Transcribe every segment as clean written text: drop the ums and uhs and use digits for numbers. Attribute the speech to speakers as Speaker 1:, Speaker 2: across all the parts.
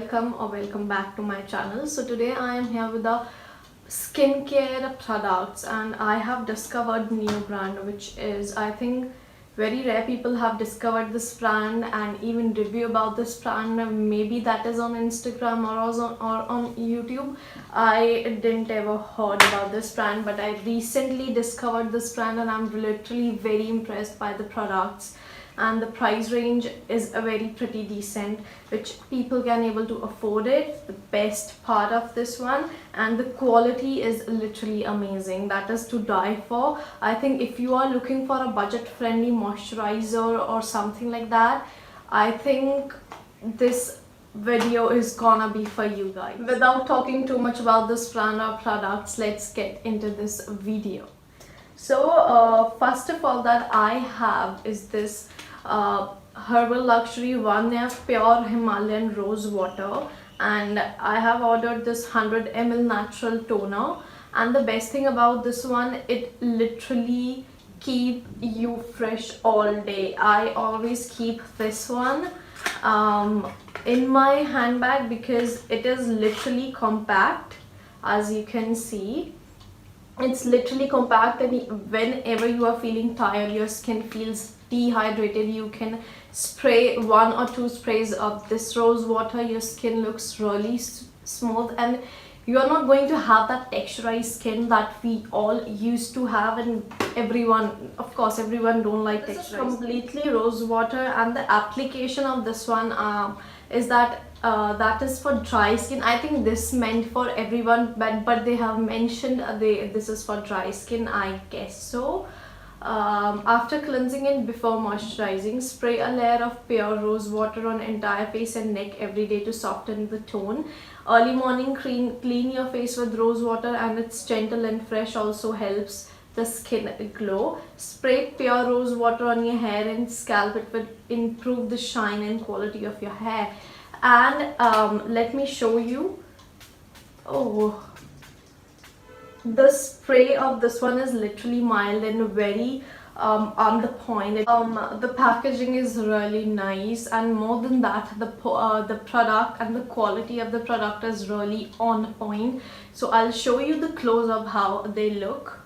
Speaker 1: Welcome or welcome back to my channel. So today I am here with the skincare products, and I have discovered new brand which is, I think, very rare people have discovered this brand and even review about this brand. Maybe that is on Instagram or on YouTube. I didn't ever heard about this brand, but I recently discovered this brand and I'm literally very impressed by the products, and the price range is a very pretty decent, which people can able to afford it. The best part of this one, and the quality is literally amazing, that is to die for. I think if you are looking for a budget friendly moisturizer or something like that, I think this video is gonna be for you guys. Without talking too much about this brand or products, let's get into this video. So first of all that I have is this Herbal Luxury 1F Pure Himalayan Rose Water, and I have ordered this 100 ml natural toner. And the best thing about this one, it literally keep you fresh all day. I always keep this one in my handbag because it is literally compact, as you can see. It's literally compact, and whenever you are feeling tired, your skin feels dehydrated, you can spray 1 or 2 sprays of this rose water. Your skin looks really smooth, and you are not going to have that texturized skin that we all used to have. And everyone, of course, everyone don't like texturized. This is completely rose water, and the application of this one is that is for dry skin. I think this meant for everyone, but they have mentioned this is for dry skin, I guess so. After cleansing it before moisturizing, spray a layer of pure rose water on entire face and neck every day to soften the tone. Early morning clean your face with rose water, and it's gentle and fresh, also helps the skin glow. Spray pure rose water on your hair and scalp. It will improve the shine and quality of your hair. And let me show you. Oh, the spray of this one is literally mild and very on the point. The packaging is really nice, and more than that, the product and the quality of the product is really on point. So I'll show you the close of how they look.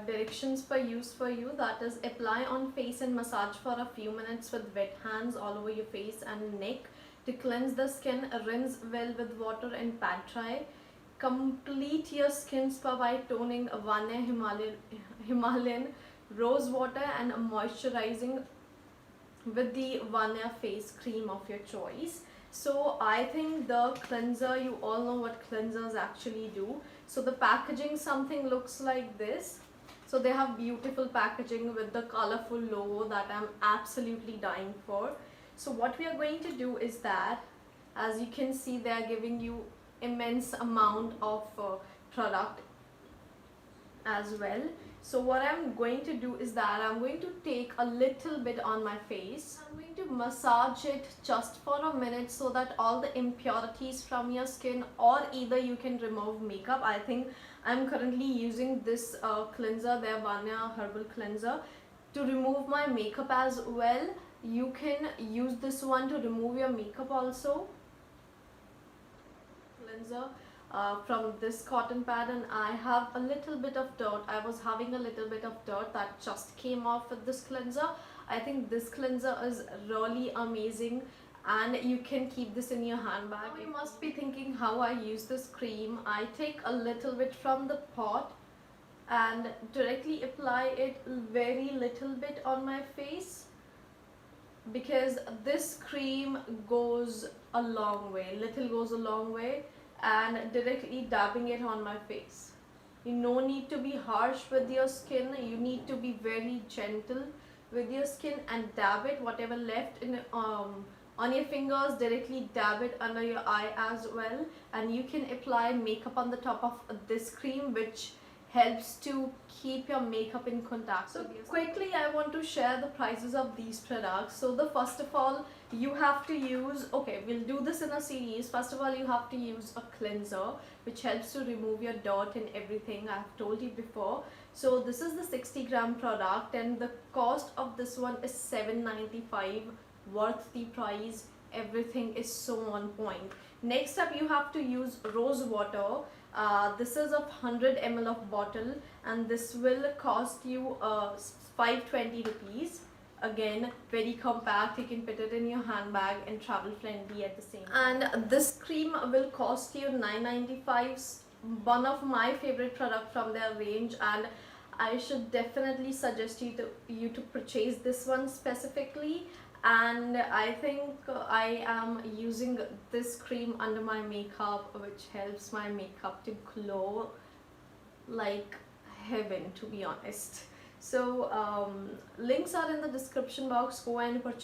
Speaker 1: Directions for use for you, that is, apply on face and massage for a few minutes with wet hands all over your face and neck. To cleanse the skin, rinse well with water and pat dry. Complete your skin spa by toning a 1 Himalayan rose water and moisturizing with the 1 face cream of your choice. So I think the cleanser, you all know what cleansers actually do. So the packaging something looks like this. So they have beautiful packaging with the colorful logo that I'm absolutely dying for. So what we are going to do is that, as you can see, they are giving you immense amount of product as well. So what I'm going to do is that I'm going to take a little bit on my face. I'm going to massage it just for a minute so that all the impurities from your skin, or either you can remove makeup. I think I'm currently using this cleanser, their Vanya herbal cleanser, to remove my makeup as well. You can use this one to remove your makeup also. Cleanser from this cotton pad, and I have a little bit of dirt. I was having a little bit of dirt that just came off with this cleanser. I think this cleanser is really amazing, and you can keep this in your handbag. Now you must be thinking how I use this cream. I take a little bit from the pot and directly apply it very little bit on my face, because this cream goes a long way. Little goes a long way, and directly dabbing it on my face. You no need to be harsh with your skin. You need to be very gentle with your skin and dab it, whatever left in on your fingers, directly dab it under your eye as well. And you can apply makeup on the top of this cream, which helps to keep your makeup in contact. So quickly I want to share the prices of these products. So the first of all, you have to use, okay, we'll do this in a series. First of all, you have to use a cleanser which helps to remove your dirt and everything. I have told you before. So this is the 60-gram product and the cost of this one is $7.95, worth the price. Everything is so on point. Next up, you have to use rose water. This is a 100 ml of bottle and this will cost you 520 rupees. Again, very compact, you can put it in your handbag and travel friendly at the same time. And this cream will cost you 9.95, one of my favorite product from their range, and I should definitely suggest you to purchase this one specifically. And I think I am using this cream under my makeup, which helps my makeup to glow like heaven, to be honest. So links are in the description box. Go and purchase.